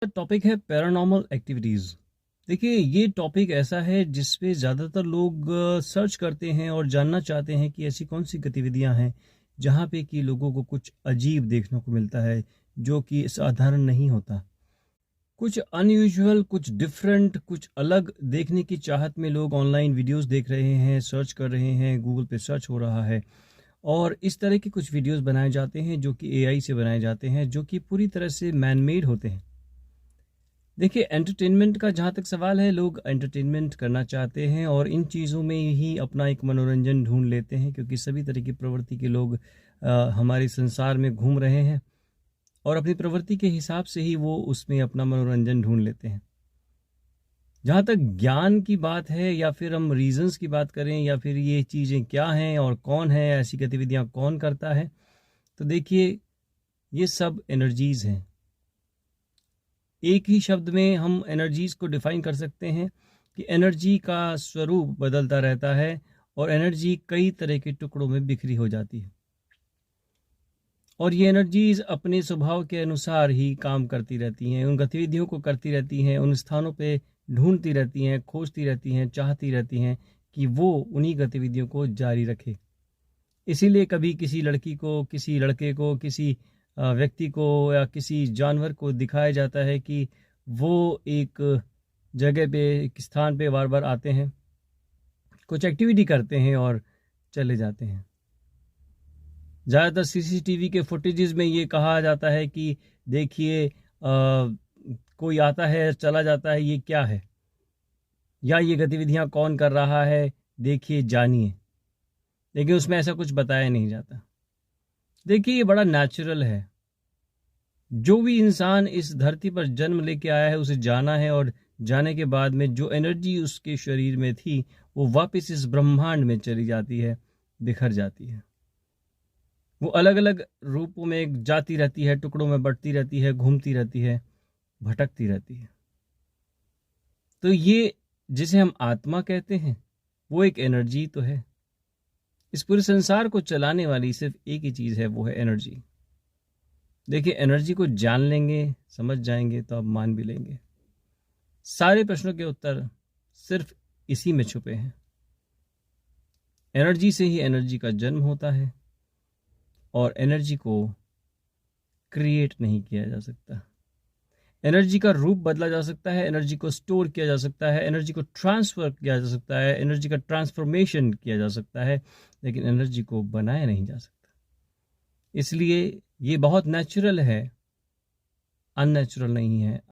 Topic है paranormal activities. देखिए, ये टॉपिक ऐसा है जिस पे ज़्यादातर लोग सर्च करते हैं और जानना चाहते हैं कि ऐसी कौन सी गतिविधियां हैं जहाँ पे कि लोगों को कुछ अजीब देखने को मिलता है, जो कि साधारण नहीं होता। कुछ अनयूजुअल, कुछ डिफरेंट, कुछ अलग देखने की चाहत में लोग ऑनलाइन वीडियोस देख रहे हैं, सर्च कर रहे हैं, गूगल पे सर्च हो रहा है और इस तरह के कुछ वीडियोस बनाए जाते हैं जो कि एआई से बनाए जाते हैं, जो कि पूरी तरह से मैन मेड होते हैं। देखिए, एंटरटेनमेंट का जहाँ तक सवाल है, लोग एंटरटेनमेंट करना चाहते हैं और इन चीज़ों में ही अपना एक मनोरंजन ढूंढ लेते हैं, क्योंकि सभी तरह की प्रवृत्ति के लोग हमारे संसार में घूम रहे हैं और अपनी प्रवृत्ति के हिसाब से ही वो उसमें अपना मनोरंजन ढूंढ लेते हैं। जहाँ तक ज्ञान की बात है या फिर हम रीजंस की बात करें या फिर ये चीज़ें क्या हैं और कौन है, ऐसी गतिविधियाँ कौन करता है, तो देखिए, ये सब एनर्जीज़ हैं। एक ही शब्द में हम एनर्जीज़ को डिफाइन कर सकते हैं कि एनर्जी का स्वरूप बदलता रहता है और एनर्जी कई तरह के टुकड़ों में बिखरी हो जाती है और ये एनर्जीज़ अपने स्वभाव के अनुसार ही काम करती रहती हैं, उन गतिविधियों को करती रहती हैं, उन स्थानों पे ढूंढती रहती हैं, खोजती रहती हैं, चाहती रहती हैं कि वो उन्हीं गतिविधियों को जारी रखे। इसीलिए कभी किसी लड़की को, किसी लड़के को, किसी व्यक्ति को या किसी जानवर को दिखाया जाता है कि वो एक जगह पे, एक स्थान पे बार बार आते हैं, कुछ एक्टिविटी करते हैं और चले जाते हैं। ज़्यादातर सीसीटीवी के फुटेजेस में ये कहा जाता है कि देखिए, कोई आता है, चला जाता है, ये क्या है, या ये गतिविधियां कौन कर रहा है, देखिए, जानिए। लेकिन उसमें ऐसा कुछ बताया नहीं जाता। देखिए, ये बड़ा नेचुरल है। जो भी इंसान इस धरती पर जन्म लेके आया है, उसे जाना है और जाने के बाद में जो एनर्जी उसके शरीर में थी, वो वापस इस ब्रह्मांड में चली जाती है, बिखर जाती है। वो अलग अलग रूपों में जाती रहती है, टुकड़ों में बंटती रहती है, घूमती रहती है, भटकती रहती है। तो ये जिसे हम आत्मा कहते हैं, वो एक एनर्जी तो है। इस पूरे संसार को चलाने वाली सिर्फ एक ही चीज़ है, वो है एनर्जी। देखिए, एनर्जी को जान लेंगे, समझ जाएंगे तो आप मान भी लेंगे। सारे प्रश्नों के उत्तर सिर्फ इसी में छुपे हैं। एनर्जी से ही एनर्जी का जन्म होता है और एनर्जी को क्रिएट नहीं किया जा सकता। एनर्जी का रूप बदला जा सकता है, एनर्जी को स्टोर किया जा सकता है, एनर्जी को ट्रांसफर किया जा सकता है, एनर्जी का ट्रांसफॉर्मेशन किया जा सकता है, लेकिन एनर्जी को बनाया नहीं जा सकता। इसलिए ये बहुत नेचुरल है, अननेचुरल नहीं है।